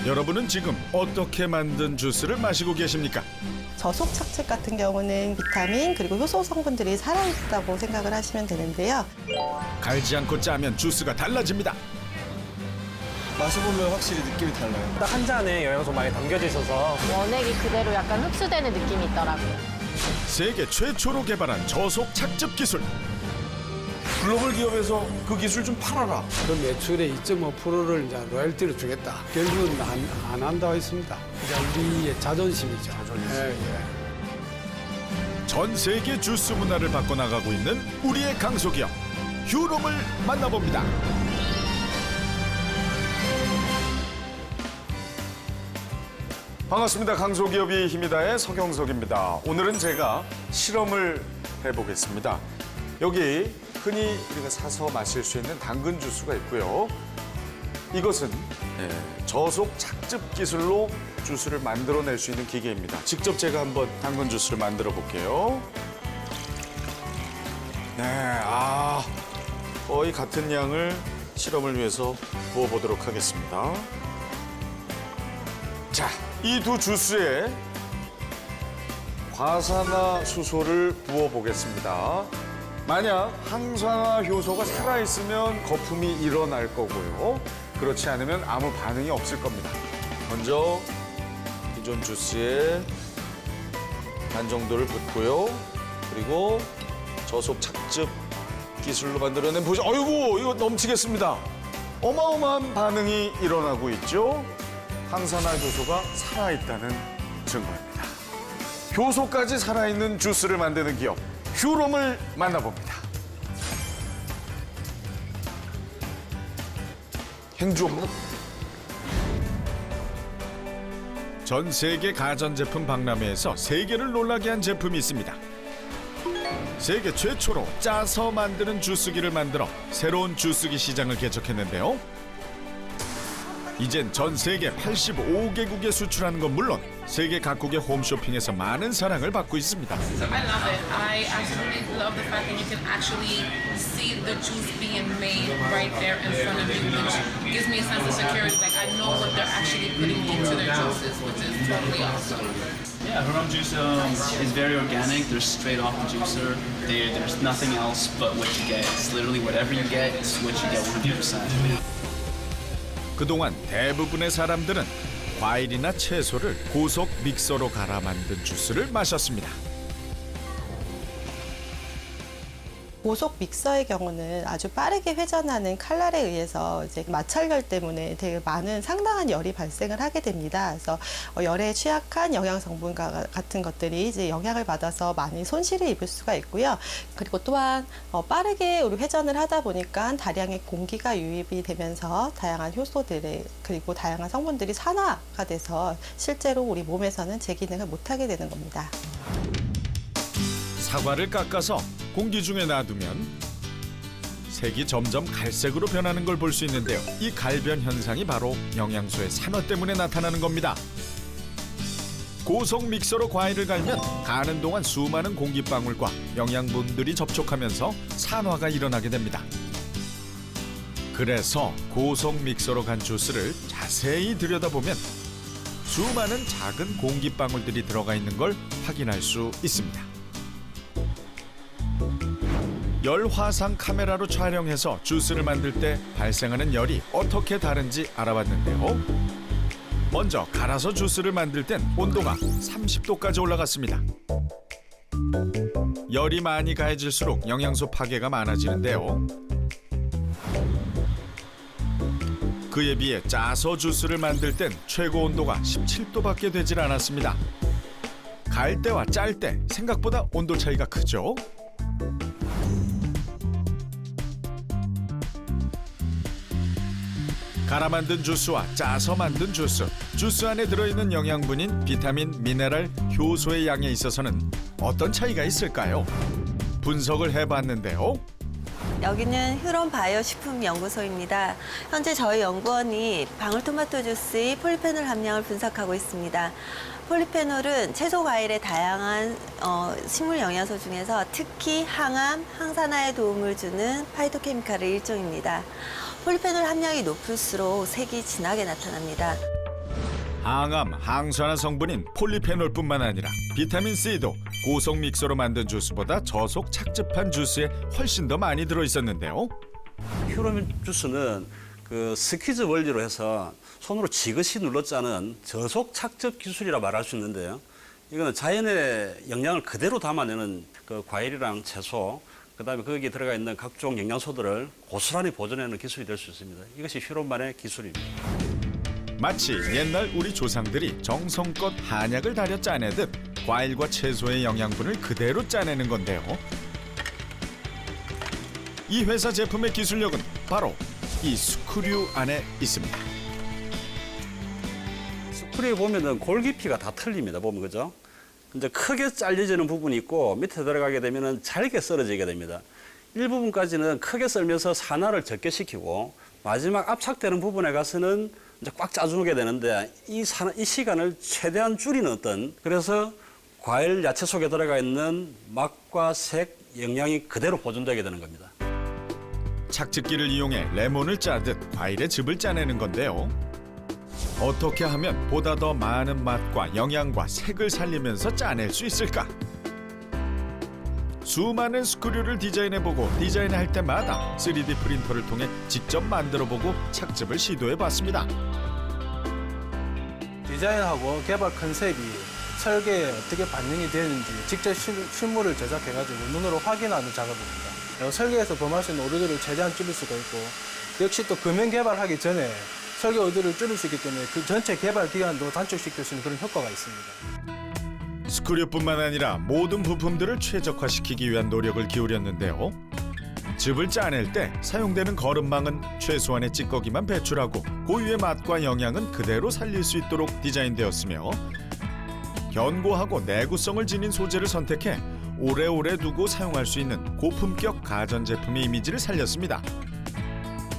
여러분은 지금 어떻게 만든 주스를 마시고 계십니까? 저속 착즙 같은 경우는 비타민 그리고 효소 성분들이 살아있다고 생각을 하시면 되는데요. 갈지 않고 짜면 주스가 달라집니다. 마셔보면 확실히 느낌이 달라요. 딱 한 잔에 영양소 많이 담겨져 있어서 원액이 그대로 약간 흡수되는 느낌이 있더라고요. 세계 최초로 개발한 저속 착즙 기술. 글로벌 기업에서 그 기술 좀 팔아라. 그 매출의 2.5%를 이제 로열티로 주겠다. 결국은 안 한다고 했습니다. 이제 우리의 자존심이죠. 예. 전 세계 주스 문화를 바꿔나가고 있는 우리의 강소기업 휴롬을 만나봅니다. 반갑습니다. 강소기업이 힘이다의 서경석입니다. 오늘은 제가 실험을 해보겠습니다. 여기 흔히 우리가 사서 마실 수 있는 당근 주스가 있고요. 이것은 저속 착즙 기술로 주스를 만들어낼 수 있는 기계입니다. 직접 제가 한번 당근 주스를 만들어 볼게요. 네, 거의 같은 양을 실험을 위해서 부어보도록 하겠습니다. 자, 이 두 주스에 과산화수소를 부어보겠습니다. 만약 항산화 효소가 살아있으면 거품이 일어날 거고요. 그렇지 않으면 아무 반응이 없을 겁니다. 먼저 기존 주스에 반 정도를 붓고요. 그리고 저속 착즙 기술로 만들어낸 보시. 아이고, 이거 넘치겠습니다. 어마어마한 반응이 일어나고 있죠. 항산화 효소가 살아있다는 증거입니다. 효소까지 살아있는 주스를 만드는 기업 휴롬을 만나봅니다. 행주 없나? 전 세계 가전제품 박람회에서 세계를 놀라게 한 제품이 있습니다. 세계 최초로 짜서 만드는 주스기를 만들어 새로운 주스기 시장을 개척했는데요. 이젠 전 세계 85개국에 수출하는 건 물론 세계 각국의 홈쇼핑에서 많은 사랑을 받고 있습니다. I love it. I absolutely love the fact that you can actually see the juice being made right there in front of you, which gives me a sense of security. Like I know what they're actually putting into their juices, which is totally awesome. Yeah, Huram juice is very organic. They're straight off the juicer. There's nothing else but what you get. It's literally whatever you get is what you get 100%. 그동안 대부분의 사람들은 과일이나 채소를 고속 믹서로 갈아 만든 주스를 마셨습니다. 고속 믹서의 경우는 아주 빠르게 회전하는 칼날에 의해서 이제 마찰열 때문에 되게 많은 상당한 열이 발생을 하게 됩니다. 그래서 열에 취약한 영양 성분과 같은 것들이 이제 영향을 받아서 많이 손실을 입을 수가 있고요. 그리고 또한 빠르게 우리 회전을 하다 보니까 다량의 공기가 유입이 되면서 다양한 효소들의 그리고 다양한 성분들이 산화가 돼서 실제로 우리 몸에서는 제 기능을 못하게 되는 겁니다. 사과를 깎아서 공기 중에 놔두면 색이 점점 갈색으로 변하는 걸 볼 수 있는데요. 이 갈변 현상이 바로 영양소의 산화 때문에 나타나는 겁니다. 고속 믹서로 과일을 갈면 가는 동안 수많은 공기방울과 영양분들이 접촉하면서 산화가 일어나게 됩니다. 그래서 고속 믹서로 간 주스를 자세히 들여다보면 수많은 작은 공기방울들이 들어가 있는 걸 확인할 수 있습니다. 열 화상 카메라로 촬영해서 주스를 만들 때 발생하는 열이 어떻게 다른지 알아봤는데요. 먼저 갈아서 주스를 만들 땐 온도가 30도까지 올라갔습니다. 열이 많이 가해질수록 영양소 파괴가 많아지는데요. 그에 비해 짜서 주스를 만들 땐 최고 온도가 17도밖에 되질 않았습니다. 갈 때와 짤 때 생각보다 온도 차이가 크죠? 갈아 만든 주스와 짜서 만든 주스, 주스 안에 들어있는 영양분인 비타민, 미네랄, 효소의 양에 있어서는 어떤 차이가 있을까요? 분석을 해봤는데요. 여기는 휴롬 바이오식품연구소입니다. 현재 저희 연구원이 방울토마토 주스의 폴리페놀 함량을 분석하고 있습니다. 폴리페놀은 채소 과일의 다양한 식물 영양소 중에서 특히 항암, 항산화에 도움을 주는 파이토케미칼의 일종입니다. 폴리페놀 함량이 높을수록 색이 진하게 나타납니다. 항암, 항산화 성분인 폴리페놀뿐만 아니라 비타민 C도 고속 믹서로 만든 주스보다 저속 착즙한 주스에 훨씬 더 많이 들어 있었는데요. 휴로민 주스는 그 스퀴즈 원리로 해서 손으로 지그시 눌러 짜는 저속 착즙 기술이라 말할 수 있는데요. 이거는 자연의 영양을 그대로 담아내는 그 과일이랑 채소, 그다음에 거기에 들어가 있는 각종 영양소들을 고스란히 보존하는 기술이 될 수 있습니다. 이것이 휴로만의 기술입니다. 마치 옛날 우리 조상들이 정성껏 한약을 달여 짜내듯 과일과 채소의 영양분을 그대로 짜내는 건데요. 이 회사 제품의 기술력은 바로 이 스크류 안에 있습니다. 스크류에 보면은 골 깊이가 다 틀립니다. 보면 그죠? 이제 크게 잘려지는 부분이 있고 밑에 들어가게 되면은 잘게 썰어지게 됩니다. 일부분까지는 크게 썰면서 산화를 적게 시키고 마지막 압착되는 부분에 가서는 이제 꽉 짜주게 되는데 이 시간을 최대한 줄이는 어떤 그래서 과일, 야채 속에 들어가 있는 맛과 색, 영양이 그대로 보존되게 되는 겁니다. 착즙기를 이용해 레몬을 짜듯 과일의 즙을 짜내는 건데요. 어떻게 하면 보다 더 많은 맛과 영양과 색을 살리면서 짜낼 수 있을까? 수많은 스크류를 디자인해보고 디자인할 때마다 3D 프린터를 통해 직접 만들어보고 착즙을 시도해봤습니다. 디자인하고 개발 컨셉이 설계에 어떻게 반영이 되는지 직접 실물을 제작해가지고 눈으로 확인하는 작업입니다. 설계에서 범할 수 있는 오류들을 최대한 줄일 수가 있고 역시 또 금형 개발하기 전에 설계 오류를 줄일 수 있기 때문에 그 전체 개발 기간도 단축시킬 수 있는 그런 효과가 있습니다. 스크류뿐만 아니라 모든 부품들을 최적화시키기 위한 노력을 기울였는데요. 즙을 짜낼 때 사용되는 거름망은 최소한의 찌꺼기만 배출하고 고유의 맛과 영양은 그대로 살릴 수 있도록 디자인되었으며 견고하고 내구성을 지닌 소재를 선택해 오래오래 두고 사용할 수 있는 고품격 가전제품의 이미지를 살렸습니다.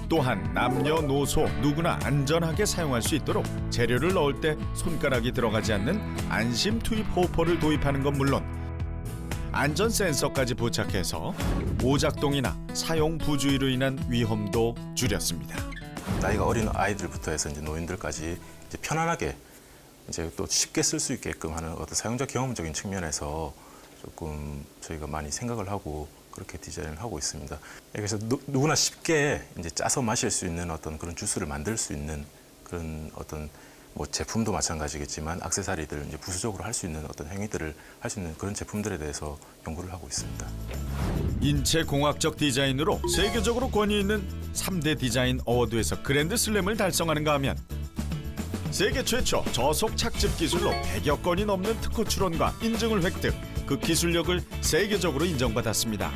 또한 남녀노소 누구나 안전하게 사용할 수 있도록 재료를 넣을 때 손가락이 들어가지 않는 안심 투입 호퍼를 도입하는 건 물론 안전 센서까지 부착해서 오작동이나 사용 부주의로 인한 위험도 줄였습니다. 나이가 어린 아이들부터 해서 이제 노인들까지 이제 편안하게 이제 또 쉽게 쓸 수 있게끔 하는 어떤 사용자 경험적인 측면에서 조금 저희가 많이 생각을 하고 그렇게 디자인을 하고 있습니다. 그래서 누구나 쉽게 이제 짜서 마실 수 있는 어떤 그런 주스를 만들 수 있는 그런 어떤 뭐 제품도 마찬가지겠지만 액세서리들 이제 부수적으로 할 수 있는 어떤 행위들을 할 수 있는 그런 제품들에 대해서 연구를 하고 있습니다. 인체공학적 디자인으로 세계적으로 권위 있는 3대 디자인 어워드에서 그랜드 슬램을 달성하는가 하면 세계 최초 저속 착즙 기술로 100여 건이 넘는 특허 출원과 인증을 획득, 그 기술력을 세계적으로 인정받았습니다.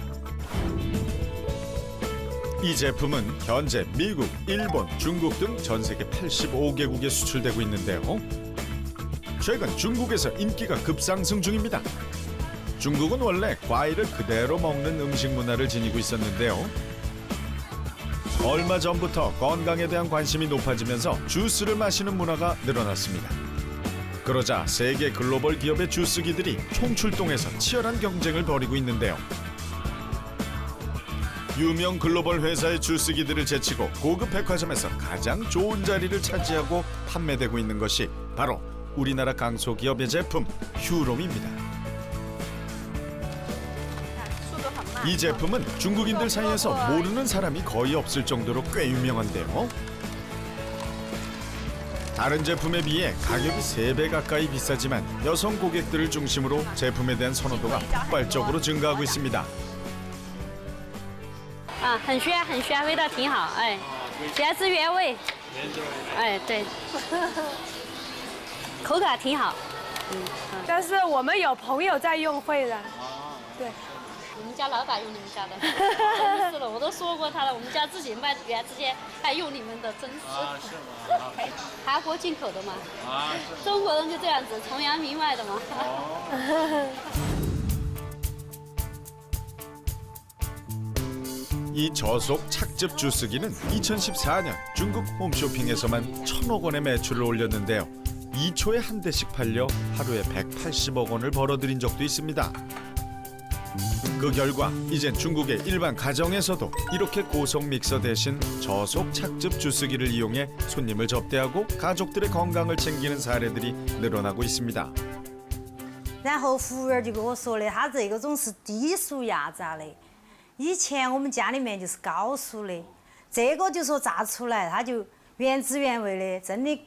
이 제품은 현재 미국, 일본, 중국 등 전 세계 85개국에 수출되고 있는데요. 최근 중국에서 인기가 급상승 중입니다. 중국은 원래 과일을 그대로 먹는 음식 문화를 지니고 있었는데요. 얼마 전부터 건강에 대한 관심이 높아지면서 주스를 마시는 문화가 늘어났습니다. 그러자 세계 글로벌 기업의 주스기들이 총출동해서 치열한 경쟁을 벌이고 있는데요. 유명 글로벌 회사의 주스기들을 제치고 고급 백화점에서 가장 좋은 자리를 차지하고 판매되고 있는 것이 바로 우리나라 강소기업의 제품 휴롬입니다. 이 제품은 중국인들 사이에서 모르는 사람이 거의 없을 정도로 꽤 유명한데요. 다른 제품에 비해 가격이 3배 가까이 비싸지만 여성 고객들을 중심으로 제품에 대한 선호도가 폭발적으로 증가하고 있습니다. 很鲜，很鲜，味道挺好，哎，原汁原味，哎，对，口感挺好，但是我们有朋友在用会的，对。我们家老板用你们家的，真是的，我都说过他了。我们家自己卖原汁原还用你们的，真是。是吗？韩国进口的嘛。是。中国人就这样子，崇洋媚外的嘛。이 저속 착즙 주스기는 2014년 중국 홈쇼핑에서만 1,000억 원의 매출을 올렸는데요. 2초에 한 대씩 팔려 하루에 180억 원을 벌어들인 적도 있습니다. 그 결과 이젠 중국의 일반 가정에서도 이렇게 고속 믹서 대신 저속 착즙 주스기를 이용해 손님을 접대하고 가족들의 건강을 챙기는 사례들이 늘어나고 있습니다. 然后服务员就跟我说的，他这个种是低速压榨的，以前我们家里面就是高速的，这个就说榨出来它就原汁原味的，真的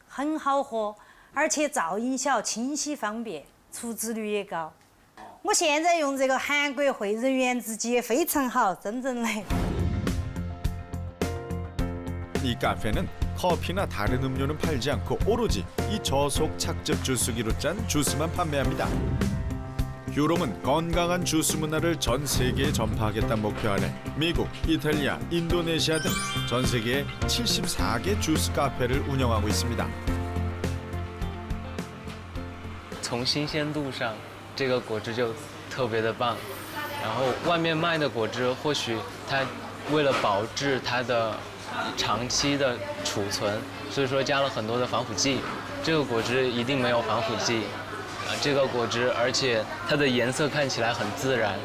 很好喝，而且噪音小，清洗方便，出汁率也高。我现在用这个韩国汇仁原汁机也非常好，真正的。 이 카페는 커피나 다른 음료는 팔지 않고 오로지 이 저속 착즙 주스기로 짠 주스만 판매합니다. 휴롬은 건강한 주스 문화를 전 세계에 전파하겠다는 목표 아래 미국, 이탈리아, 인도네시아 등 전 세계에 74개 주스 카페를 운영하고 있습니다. 从新鲜度上，这个果汁就特别的棒。然后外面卖的果汁，或许它为了保质它的长期的储存，所以说加了很多的防腐剂。这个果汁一定没有防腐剂，这个果汁而且它的颜色看起来很自然。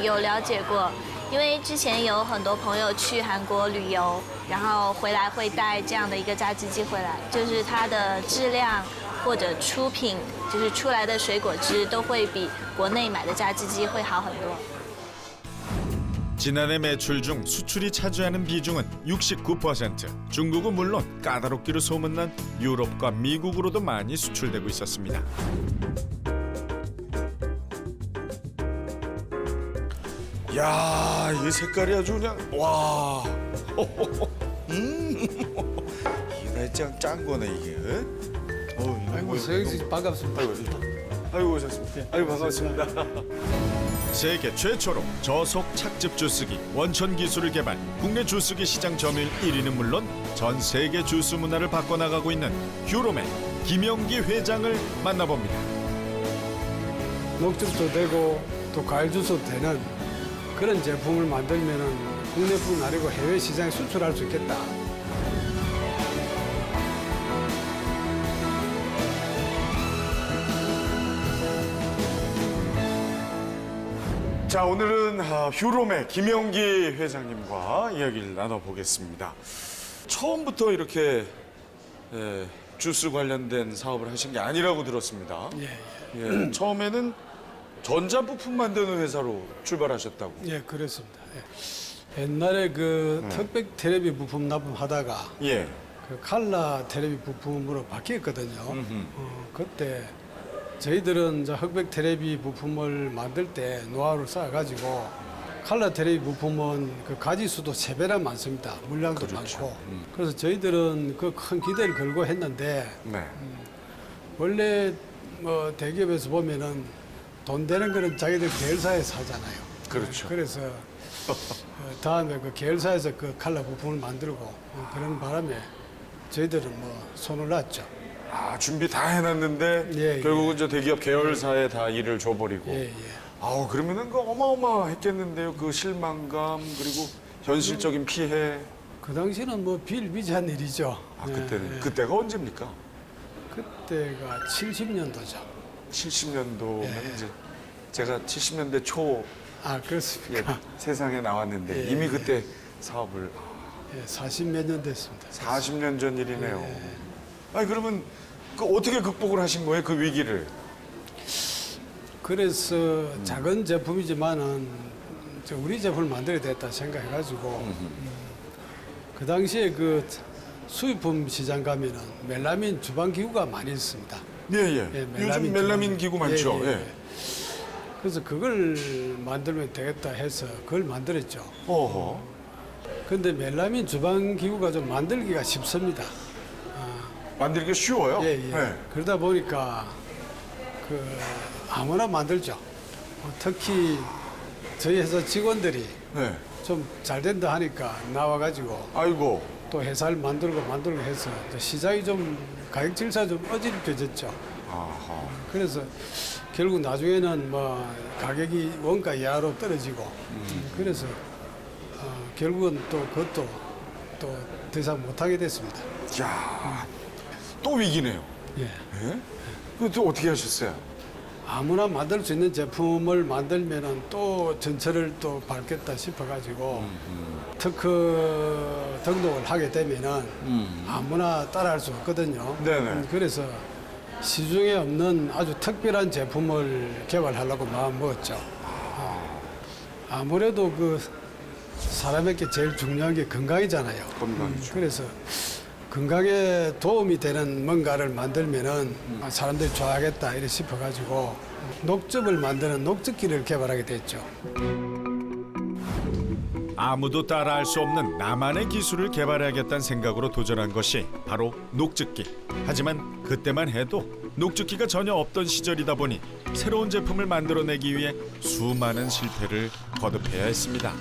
有了解过，因为之前有很多朋友去韩国旅游，然后回来会带这样的一个榨汁机回来，就是它的质量或者出品，就是出来的水果汁都会比国内买的榨汁机会好很多。 지난해 매출 중 수출이 차지하는 비중은 69%. 중국은 물론 까다롭기로 소문난 유럽과 미국으로도 많이 수출되고 있었습니다. 야, 이 색깔이 아주 그냥 와. 이게 짠 거네 이게. 아이고 서영 씨 반갑습니다. 아이고 오셨습니다. 아이고 반갑습니다. 세계 최초로 저속 착즙 주스기 원천 기술을 개발, 국내 주스기 시장 점유율 1위는 물론 전 세계 주스 문화를 바꿔나가고 있는 휴롬의 김영기 회장을 만나봅니다. 녹즙도 되고 또 과일 주스도 되는 그런 제품을 만들면은 국내뿐 아니고 해외 시장에 수출할 수 있겠다. 자, 오늘은 휴롬의 김영기 회장님과 이야기를 나눠보겠습니다. 처음부터 이렇게 주스 관련된 사업을 하신 게 아니라고 들었습니다. 예, 처음에는 전자부품 만드는 회사로 출발하셨다고. 예, 그렇습니다. 예. 옛날에 그 특백 텔레비 부품 납품하다가 그 칼라 텔레비 부품으로 바뀌었거든요. 그때 저희들은 이제 흑백 텔레비 부품을 만들 때 노하우를 쌓아가지고 칼라 텔레비 부품은 그 가지수도 3배나 많습니다. 물량도 많고. 그래서 저희들은 그 큰 기대를 걸고 했는데 원래 뭐 대기업에서 보면은 돈 되는 거는 자기들 계열사에서 하잖아요. 그렇죠. 그래서 다음에 그 계열사에서 그 칼라 부품을 만들고 그런 바람에 저희들은 뭐 손을 놨죠. 아, 준비 다 해놨는데 결국은 저 대기업 계열사에 다 일을 줘버리고. 아우, 그러면은 그 어마어마했겠는데요. 그 실망감 그리고 현실적인 피해. 그 당시는 뭐 비일비재한 일이죠. 아, 그때는 그때가 언제입니까? 그때가 70년도죠. 70년도면 이제 제가 70년대 초 그렇습니까? 세상에 나왔는데 이미 그때 사업을 40몇 년 됐습니다. 40년 전 일이네요. 아니 그러면 그 어떻게 극복을 하신 거예요, 그 위기를? 그래서 작은 제품이지만은 우리 제품을 만들어야 됐다 생각해가지고 그 당시에 그 수입품 시장 가면은 멜라민 주방 기구가 많이 있습니다. 요즘 멜라민 기구 많죠. 그래서 그걸 만들면 되겠다 해서 그걸 만들었죠. 근데 멜라민 주방 기구가 좀 만들기가 쉽습니다. 만들기가 쉬워요? 그러다 보니까 그 아무나 만들죠. 특히 저희 회사 직원들이 좀 잘 된다 하니까 나와가지고 또 회사를 만들고 해서 시장이 좀 가격 질서 좀 어지럽혀졌죠. 그래서 결국 나중에는 뭐 가격이 원가 이하로 떨어지고 그래서 결국은 또 그것도 또 더 이상 못하게 됐습니다. 야, 또 위기네요. 그것도 어떻게 하셨어요? 아무나 만들 수 있는 제품을 만들면은 또 전철을 또 밟겠다 싶어가지고 특허 등록을 하게 되면은 아무나 따라할 수 없거든요. 네네. 그래서 시중에 없는 아주 특별한 제품을 개발하려고 마음 먹었죠. 아무래도 그 사람에게 제일 중요한 게 건강이잖아요. 건강이죠. 그래서 건강에 도움이 되는 뭔가를 만들면은 사람들이 좋아하겠다 이래 싶어가지고 녹즙을 만드는 녹즙기를 개발하게 됐죠. 아무도 따라할 수 없는 나만의 기술을 개발해야겠다는 생각으로 도전한 것이 바로 녹즙기. 하지만 그때만 해도 녹즙기가 전혀 없던 시절이다 보니 새로운 제품을 만들어내기 위해 수많은 실패를 거듭해야 했습니다.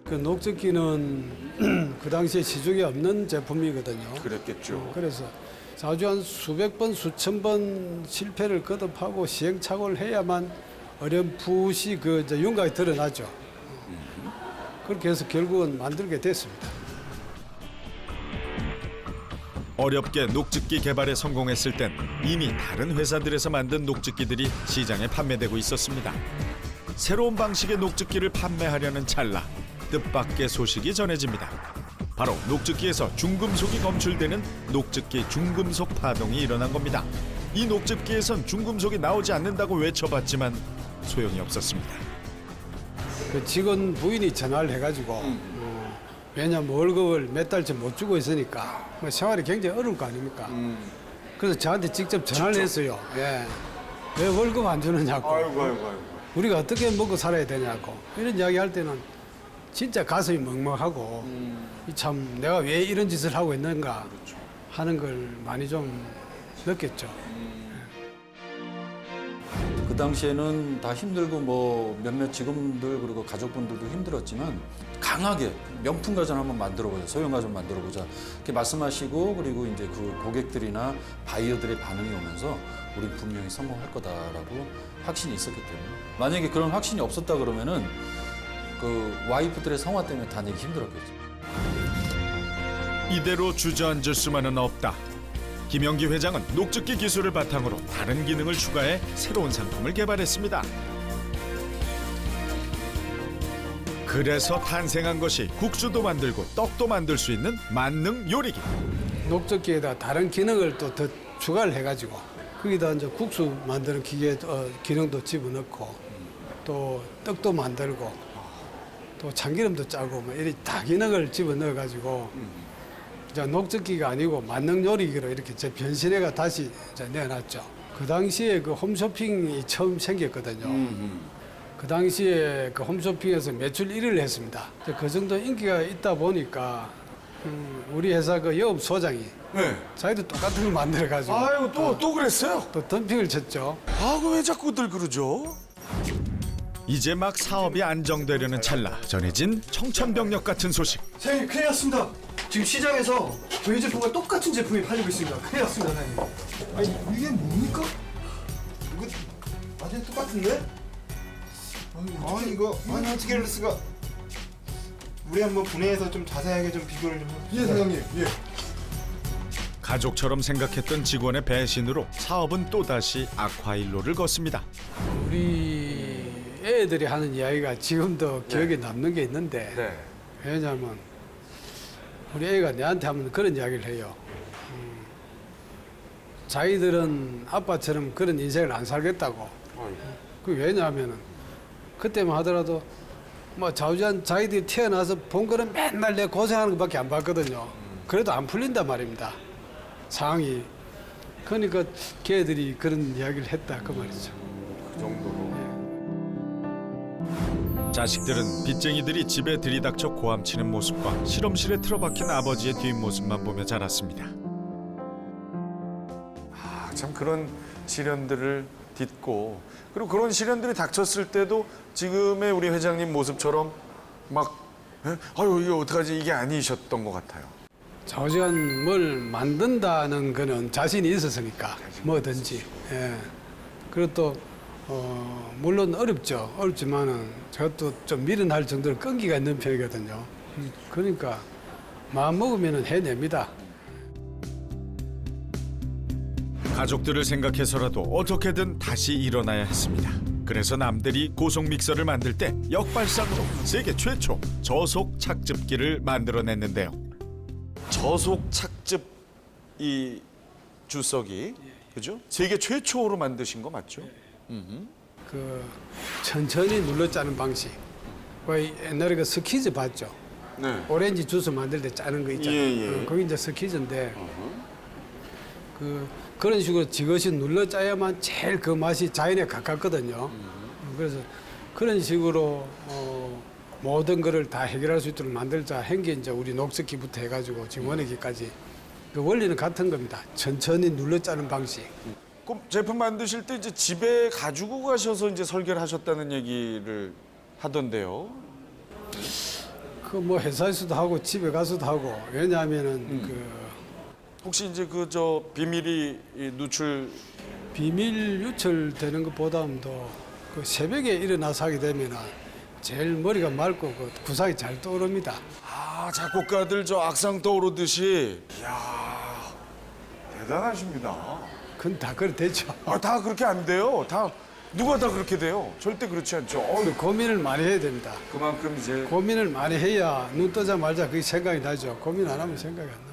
그 녹즙기는 그 당시에 시중에 없는 제품이거든요. 그랬겠죠. 그래서 자주 한 수백 번, 수천 번 실패를 거듭하고 시행착오를 해야만 어렴풋이 그 이제 윤곽이 드러나죠. 그렇게 해서 결국은 만들게 됐습니다. 어렵게 녹즙기 개발에 성공했을 땐 이미 다른 회사들에서 만든 녹즙기들이 시장에 판매되고 있었습니다. 새로운 방식의 녹즙기를 판매하려는 찰나 뜻밖의 소식이 전해집니다. 바로 녹즙기에서 중금속이 검출되는 녹즙기 중금속 파동이 일어난 겁니다. 이 녹즙기에선 중금속이 나오지 않는다고 외쳐봤지만 소용이 없었습니다. 그 직원 부인이 전화를 해가지고 왜냐면 월급을 몇 달째 못 주고 있으니까 뭐 생활이 굉장히 어려울 거 아닙니까? 그래서 저한테 직접 전화를 했어요. 예. 왜 월급 안 주느냐고. 아이고. 우리가 어떻게 먹고 살아야 되냐고. 이런 이야기 할 때는 진짜 가슴이 먹먹하고 참 내가 왜 이런 짓을 하고 있는가 하는 걸 많이 좀 느꼈죠. 그 당시에는 다 힘들고 뭐 몇몇 직원들 그리고 가족분들도 힘들었지만 강하게 명품 가전 한번 만들어보자, 소형 가전 만들어보자 이렇게 말씀하시고 그리고 이제 그 고객들이나 바이어들의 반응이 오면서 우리 분명히 성공할 거다라고 확신이 있었기 때문에 만약에 그런 확신이 없었다 그러면은 그 와이프들의 성화 때문에 다니기 힘들었겠죠. 이대로 주저앉을 수만은 없다. 김영기 회장은 녹즙기 기술을 바탕으로 다른 기능을 추가해 새로운 상품을 개발했습니다. 그래서 탄생한 것이 국수도 만들고 떡도 만들 수 있는 만능 요리기. 녹즙기에다 다른 기능을 또 더 추가를 해가지고 거기다 이제 국수 만드는 기계 기능도 집어넣고 또 떡도 만들고 또 참기름도 짜고 뭐 이렇게 다 기능을 집어넣어가지고 이제 녹즙기가 아니고 만능 요리기로 이렇게 제 변신해가 다시 이제 내놨죠. 그 당시에 그 홈쇼핑이 처음 생겼거든요. 그 당시에 그 홈쇼핑에서 매출 1위를 했습니다. 그 정도 인기가 있다 보니까 우리 회사 그 영업소장이 자기도 똑같은 걸 만들어가지고 아이고 또 그랬어요? 또 덤핑을 쳤죠. 왜 자꾸들 그러죠? 이제 막 사업이 안정되려는 찰나 전해진 청천벽력 같은 소식. 사장님 큰일 났습니다. 지금 시장에서 저희 제품과 똑같은 제품이 팔리고 있습니다. 큰일 났습니다, 사장님. 아니 이게 뭡니까? 이거 완전 똑같은데? 아니 이거 아니 어떻게 이럴 수가? 우리 한번 분해해서 좀 자세하게 좀 비교를 좀 해봅시다. 예, 사장님. 예. 가족처럼 생각했던 직원의 배신으로 사업은 또다시 악화일로를 걷습니다. 우리 애들이 하는 이야기가 지금도 기억에 남는 게 있는데 왜냐하면 우리 애가 내한테 하면 그런 이야기를 해요. 자기들은 아빠처럼 그런 인생을 안 살겠다고. 그 왜냐하면은 그때만 하더라도 뭐 자기들이 태어나서 본 거는 맨날 내 고생하는 것밖에 안 봤거든요. 그래도 안 풀린단 말입니다. 상황이. 그러니까 걔들이 그런 이야기를 했다 그 말이죠. 그 정도로. 자식들은 빚쟁이들이 집에 들이닥쳐 고함치는 모습과 실험실에 틀어박힌 아버지의 뒷모습만 보며 자랐습니다. 참 그런 시련들을 딛고 그리고 그런 시련들이 닥쳤을 때도 지금의 우리 회장님 모습처럼 막 아유 이게 어떡하지 이게 아니셨던 것 같아요. 자우지간 뭘 만든다는 거는 자신이 있었으니까 뭐든지. 예. 그리고 또 물론 어렵지만은 제가 또 좀 미련할 정도로 끈기가 있는 편이거든요. 그러니까 마음 먹으면은 해냅니다. 가족들을 생각해서라도 어떻게든 다시 일어나야 했습니다. 그래서 남들이 고속 믹서를 만들 때 역발상으로 세계 최초 저속 착즙기를 만들어냈는데요. 저속 착즙 이 주석이 그죠? 세계 최초로 만드신 거 맞죠? 그 천천히 눌러 짜는 방식. 그 옛날에 그 스키즈 봤죠? 네. 오렌지 주스 만들 때 짜는 거 있잖아요. 예. 그게 이제 스키즈인데 그런 식으로 지그시 눌러 짜야만 제일 그 맛이 자연에 가깝거든요. 그래서 그런 식으로 모든 거를 다 해결할 수 있도록 만들자 한 게 이제 우리 녹색기부터 해가지고 지금 원액기까지 그 원리는 같은 겁니다. 천천히 눌러 짜는 방식. 그럼 제품 만드실 때 이제 집에 가지고 가셔서 이제 설계를 하셨다는 얘기를 하던데요. 그 뭐 회사에서도 하고 집에 가서도 하고 왜냐하면은 혹시 이제 그 저 비밀이 누출 비밀 유출되는 것보다도 그 새벽에 일어나서 하게 되면은 제일 머리가 맑고 그 구상이 잘 떠오릅니다. 아 작곡가들 저 악상 떠오르듯이 이야 대단하십니다. 그건 다 그래 되죠. 다 그렇게 안 돼요. 다 누가 다 그렇게 돼요. 절대 그렇지 않죠. 고민을 많이 해야 됩니다. 그만큼 이제 고민을 많이 해야 눈 뜨자마자 그게 생각이 나죠. 고민 안 하면 생각이 안 납니다.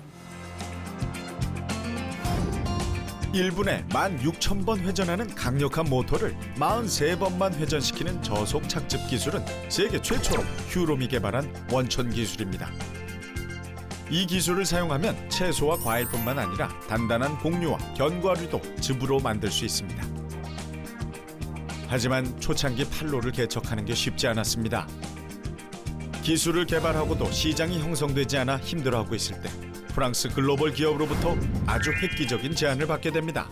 1분에 16,000번 회전하는 강력한 모터를 43번만 회전시키는 저속 착즙 기술은 세계 최초로 휴롬이 개발한 원천 기술입니다. 이 기술을 사용하면 채소와 과일뿐만 아니라 단단한 곡류와 견과류도 즙으로 만들 수 있습니다. 하지만 초창기 판로를 개척하는 게 쉽지 않았습니다. 기술을 개발하고도 시장이 형성되지 않아 힘들어하고 있을 때 프랑스 글로벌 기업으로부터 아주 획기적인 제안을 받게 됩니다.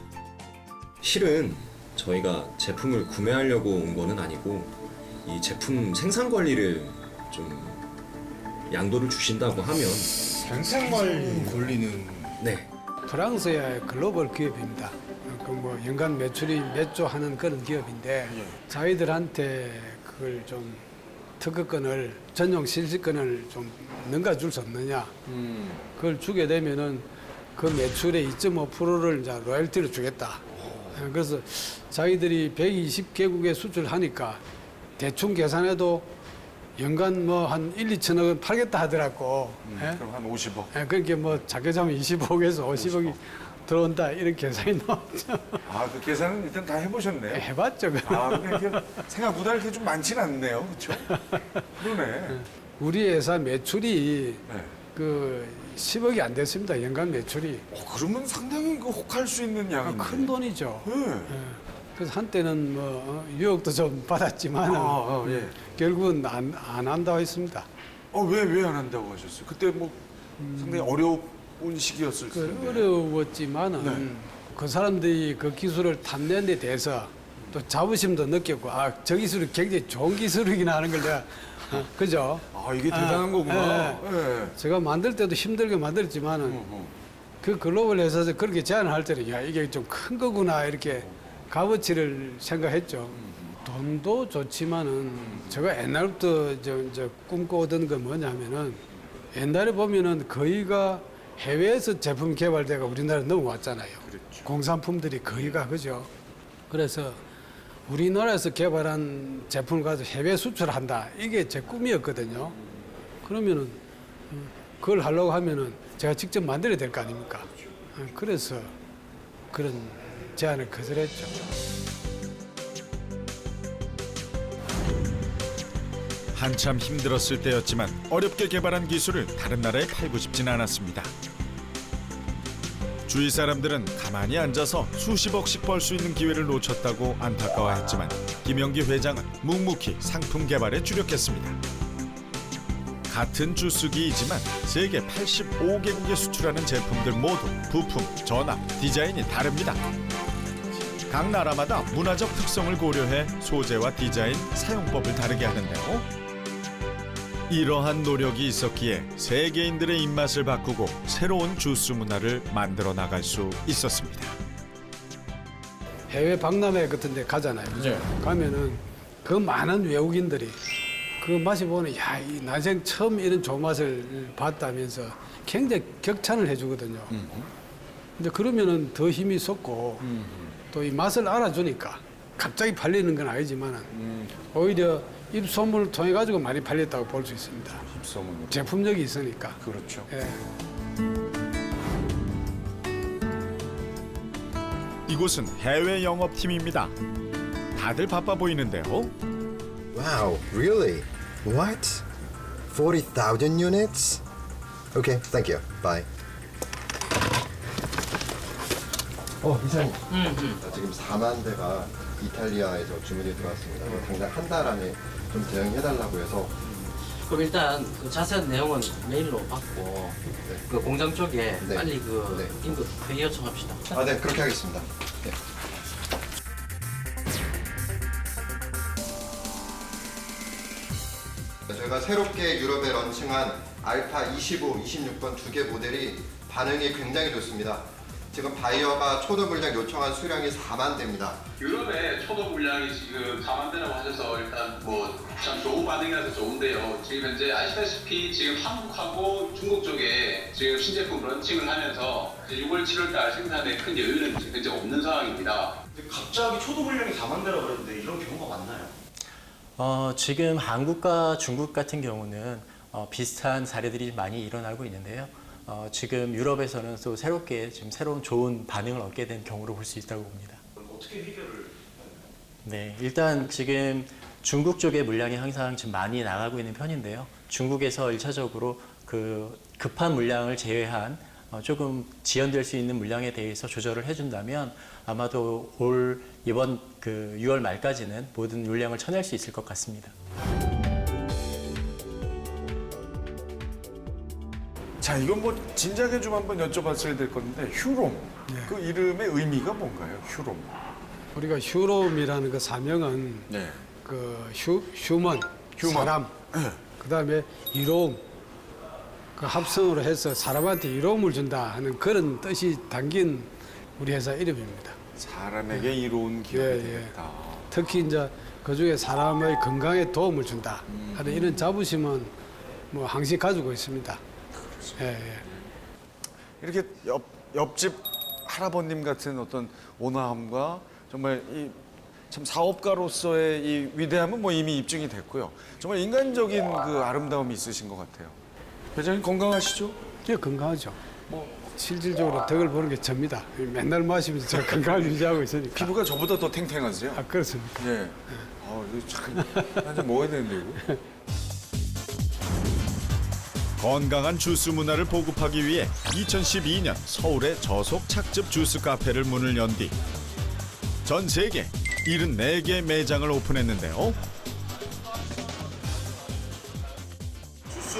실은 저희가 제품을 구매하려고 온 거는 아니고 이 제품 생산 관리를 좀 양도를 주신다고 하면 생산 관리는 네. 프랑스의 글로벌 기업입니다. 그 뭐 연간 매출이 몇 조 하는 그런 기업인데 자기들한테 그걸 좀 특허권을 전용 실시권을 좀 넘겨줄 수 없느냐. 그걸 주게 되면은 그 매출의 2.5%를 이제 로열티를 주겠다. 그래서 자기들이 120개국에 수출하니까 대충 계산해도 연간 뭐 한 1, 2천억은 팔겠다 하더라고. 그럼 한 50억. 그렇게 뭐 작게 잡으면 20억에서 50억이 들어온다 이런 계산이 나왔죠. 그 계산은 일단 다 해보셨네요. 해봤죠. 근데 생각보다 이렇게 좀 많지는 않네요. 그렇죠? 그러네. 우리 회사 매출이 그 10억이 안 됐습니다. 연간 매출이. 그러면 상당히 혹할 수 있는 양인데. 큰 돈이죠. 그래서 한때는 뭐 유혹도 좀 받았지만 결국은 안 한다고 했습니다. 왜 안 한다고 하셨어요? 그때 뭐 상당히 어려운 시기였을 텐데. 어려웠지만은 그 사람들이 그 기술을 탐내는 데 대해서 또 자부심도 느꼈고 저 기술이 굉장히 좋은 기술이긴 하는 걸 내가 그죠? 이게 대단한 거구나. 제가 만들 때도 힘들게 만들었지만은 그 글로벌 회사에서 그렇게 제안을 할 때는 이게 좀 큰 거구나 이렇게 값어치를 생각했죠. 돈도 좋지만은 제가 옛날부터 저 꿈꿔오던 건 뭐냐면은 옛날에 보면은 거의가 해외에서 제품 개발대가 우리나라에 넘어왔잖아요. 그렇죠. 공산품들이 거의가 그죠. 그래서 우리나라에서 개발한 제품을 가지고 해외 수출한다. 이게 제 꿈이었거든요. 그러면은 그걸 하려고 하면은 제가 직접 만들어야 될 거 아닙니까? 그래서 그런 제안을 거절했죠. 한참 힘들었을 때였지만 어렵게 개발한 기술을 다른 나라에 팔고 싶진 않았습니다. 주위 사람들은 가만히 앉아서 수십억씩 벌 수 있는 기회를 놓쳤다고 안타까워했지만 김영기 회장은 묵묵히 상품 개발에 주력했습니다. 같은 주스기이지만 세계 85개국에 수출하는 제품들 모두 부품, 전압, 디자인이 다릅니다. 각 나라마다 문화적 특성을 고려해 소재와 디자인, 사용법을 다르게 하는데요. 이러한 노력이 있었기에 세계인들의 입맛을 바꾸고 새로운 주스 문화를 만들어 나갈 수 있었습니다. 해외 박람회 같은 데 가잖아요. 그죠? 가면은 그 많은 외국인들이 그 마셔보는 이 난생 처음 이런 좋은 맛을 봤다면서 굉장히 격찬을 해주거든요. 이제 그러면은 더 힘이 솟고 또 이 맛을 알아주니까 갑자기 팔리는 건 아니지만 오히려 입소문을 통해 가지고 많이 팔렸다고 볼 수 있습니다. 입소문. 제품력이 있으니까. 그렇죠. 예. 이곳은 해외 영업팀입니다. 다들 바빠 보이는데요. Wow, really? What? 40,000 units? Okay, thank you. Bye. 이사님. 지금 4만 대가 이탈리아에서 주문이 들어왔습니다. 당장 한 달 안에 좀 대응해달라고 해서. 그럼 일단 그 자세한 내용은 메일로 받고 그 공장 쪽에 빨리 그 긴급 회의 요청합시다. 네, 그렇게 하겠습니다. 네. 저희가 새롭게 유럽에 런칭한 알파 25, 26번 두 개 모델이 반응이 굉장히 좋습니다. 지금 바이어가 초도 물량 요청한 수량이 4만 대입니다. 유럽의 초도 물량이 지금 4만 대라고 하셔서 일단 뭐 참 좋은 반응이라서 좋은데요. 지금 현재 아시다시피 지금 한국하고 중국 쪽에 지금 신제품 런칭을 하면서 6월, 7월 달 생산에 큰 여유는 현재 없는 상황입니다. 갑자기 초도 물량이 4만 대라고 그랬는데 이런 경우가 많나요? 지금 한국과 중국 같은 경우는 비슷한 사례들이 많이 일어나고 있는데요. 지금 유럽에서는 또 새롭게 지금 새로운 좋은 반응을 얻게 된 경우로 볼 수 있다고 봅니다. 어떻게 해결을? 네, 일단 지금 중국 쪽의 물량이 항상 지금 많이 나가고 있는 편인데요. 중국에서 1차적으로 그 급한 물량을 제외한 조금 지연될 수 있는 물량에 대해서 조절을 해준다면 아마도 이번 그 6월 말까지는 모든 물량을 쳐낼 수 있을 것 같습니다. 자, 이건 뭐 진작에 좀 한번 여쭤봤어야 될 건데 휴롬. 그 이름의 의미가 뭔가요? 휴롬. 우리가 휴롬이라는 그 사명은 그 휴먼, 사람, 그다음에 이로움, 그 합성으로 해서 사람한테 이로움을 준다 하는 그런 뜻이 담긴 우리 회사 이름입니다. 사람에게 이로운 기업이 되겠다. 특히 이제 그 중에 사람의 건강에 도움을 준다 하는 이런 자부심은 뭐 항상 가지고 있습니다. 이렇게 옆집 할아버님 같은 어떤 온화함과 정말 이 참 사업가로서의 이 위대함은 뭐 이미 입증이 됐고요. 정말 인간적인 그 아름다움이 있으신 것 같아요. 회장님 건강하시죠? 예, 건강하죠. 뭐 실질적으로 덕을 보는 게 접니다. 맨날 마시면서 저 건강을 유지하고 있으니까. 피부가 저보다 더 탱탱하세요? 아, 그렇습니까? 예. 이거 참 한잔 먹어야 되는데 이거. 건강한 주스 문화를 보급하기 위해 2012년 서울에 저속 착즙 주스 카페를 문을 연 뒤 전 세계 74개 매장을 오픈했는데요. 주스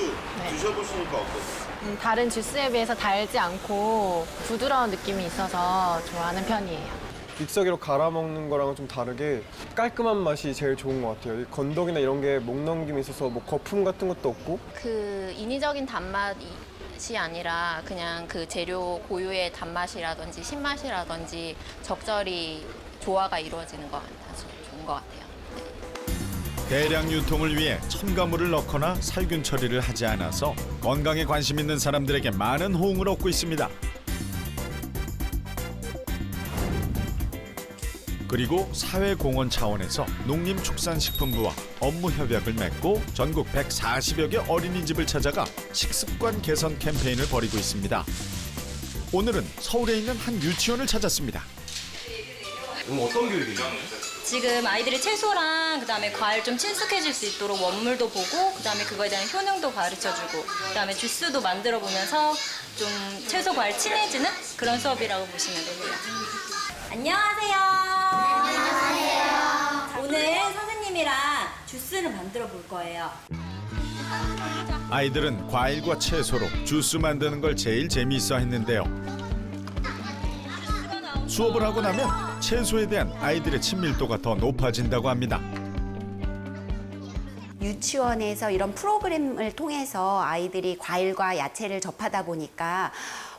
드셔보시니까 어떠세요? 다른 주스에 비해서 달지 않고 부드러운 느낌이 있어서 좋아하는 편이에요. 믹서기로 갈아 먹는 거랑은 좀 다르게 깔끔한 맛이 제일 좋은 것 같아요. 건더기나 이런 게 목 넘김이 있어서 뭐 거품 같은 것도 없고. 그 인위적인 단맛이 아니라 그냥 그 재료 고유의 단맛이라든지 신맛이라든지 적절히 조화가 이루어지는 것 같아서 좋은 것 같아요. 대량 유통을 위해 첨가물을 넣거나 살균 처리를 하지 않아서 건강에 관심 있는 사람들에게 많은 호응을 얻고 있습니다. 그리고 사회공헌 차원에서 농림축산식품부와 업무 협약을 맺고 전국 140여 개 어린이집을 찾아가 식습관 개선 캠페인을 벌이고 있습니다. 오늘은 서울에 있는 한 유치원을 찾았습니다. 어떤 교육이죠? 지금 아이들이 채소랑 그다음에 과일 좀 친숙해질 수 있도록 원물도 보고 그다음에 그거에 대한 효능도 가르쳐주고 그다음에 주스도 만들어 보면서 좀 채소 과일 친해지는 그런 수업이라고 보시면 되고요. 안녕하세요. 안녕하세요. 오늘 선생님이랑 주스를 만들어 볼 거예요. 아이들은 과일과 채소로 주스 만드는 걸 제일 재미있어 했는데요. 수업을 하고 나면 채소에 대한 아이들의 친밀도가 더 높아진다고 합니다. 유치원에서 이런 프로그램을 통해서 아이들이 과일과 야채를 접하다 보니까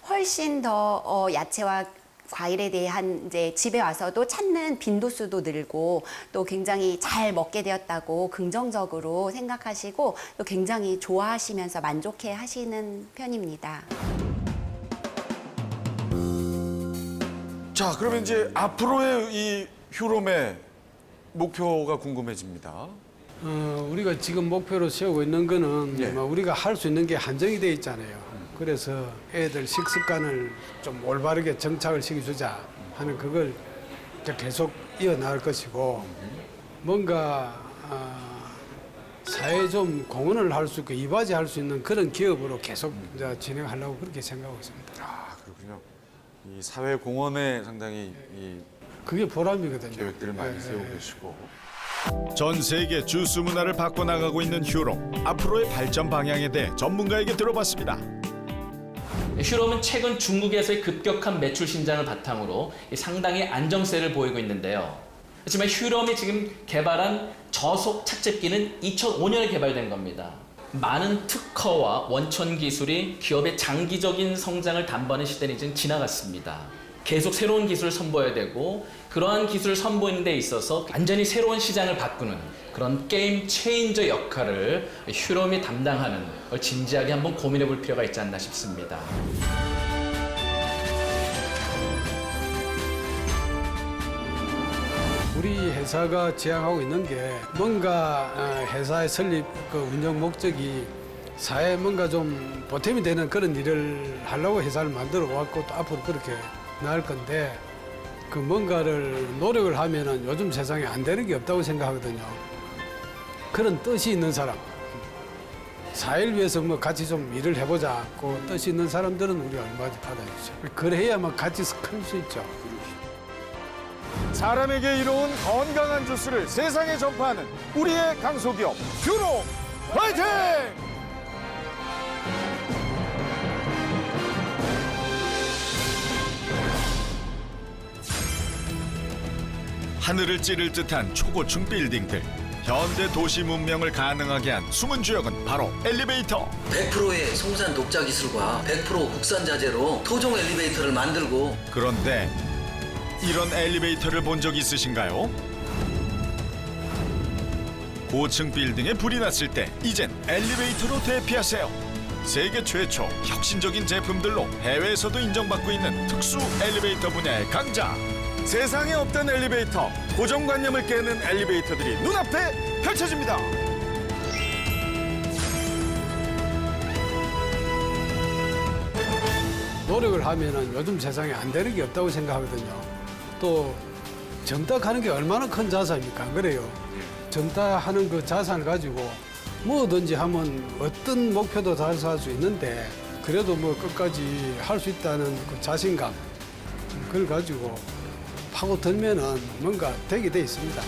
훨씬 더 야채와 과일에 대한 이제 집에 와서도 찾는 빈도수도 늘고 또 굉장히 잘 먹게 되었다고 긍정적으로 생각하시고 또 굉장히 좋아하시면서 만족해 하시는 편입니다. 자, 그러면 이제 앞으로의 이 휴롬의 목표가 궁금해집니다. 우리가 지금 목표로 세우고 있는 거는 예. 우리가 할 수 있는 게 한정이 돼 있잖아요. 그래서 애들 식습관을 좀 올바르게 정착을 시켜주자 하는 그걸 이제 계속 이어나갈 것이고 뭔가 사회에 좀 공헌을 할 수 있고 이바지할 수 있는 그런 기업으로 계속 이제 진행하려고 그렇게 생각하고 있습니다. 아, 그렇군요. 이 사회 공헌에 상당히 이 그게 보람이거든요. 계획들을 많이 세우고 계시고. 전 세계 주스 문화를 바꿔나가고 있는 휴롬. 앞으로의 발전 방향에 대해 전문가에게 들어봤습니다. 휴롬은 최근 중국에서의 급격한 매출 신장을 바탕으로 상당히 안정세를 보이고 있는데요. 하지만 휴롬이 지금 개발한 저속 착즙기는 2005년에 개발된 겁니다. 많은 특허와 원천 기술이 기업의 장기적인 성장을 담보하는 시대는 이제 지나갔습니다. 계속 새로운 기술을 선보여야 되고 그러한 기술을 선보이는 데 있어서 완전히 새로운 시장을 바꾸는 그런 게임 체인저 역할을 휴롬이 담당하는 걸 진지하게 한번 고민해 볼 필요가 있지 않나 싶습니다. 우리 회사가 지향하고 있는 게 뭔가 회사의 설립 그 운영 목적이 사회에 뭔가 좀 보탬이 되는 그런 일을 하려고 회사를 만들어 왔고 또 앞으로 그렇게 나갈 건데 그 뭔가를 노력을 하면은 요즘 세상에 안 되는 게 없다고 생각하거든요. 그런 뜻이 있는 사람, 사회를 위해서 뭐 같이 좀 일을 해보자. 그 뜻이 있는 사람들은 우리 얼마든지 받아주죠. 그래야만 같이 클 수 있죠. 사람에게 이로운 건강한 주스를 세상에 전파하는 우리의 강소기업 휴롬 화이팅! 하늘을 찌를 듯한 초고층 빌딩들. 현대 도시 문명을 가능하게 한 숨은 주역은 바로 엘리베이터. 100%의 송산 독자 기술과 100% 국산 자재로 토종 엘리베이터를 만들고. 그런데 이런 엘리베이터를 본 적 있으신가요? 고층 빌딩에 불이 났을 때 이젠 엘리베이터로 대피하세요. 세계 최초 혁신적인 제품들로 해외에서도 인정받고 있는 특수 엘리베이터 분야의 강자. 세상에 없던 엘리베이터, 고정관념을 깨는 엘리베이터들이 눈앞에 펼쳐집니다. 노력을 하면은 요즘 세상에 안 되는 게 없다고 생각하거든요. 또 정탁하는 게 얼마나 큰 자산입니까? 안 그래요? 정탁하는 그 자산을 가지고 뭐든지 하면 어떤 목표도 달성할 수 있는데 그래도 뭐 끝까지 할 수 있다는 그 자신감 그걸 가지고 파고들면은 뭔가 되게 돼 있습니다.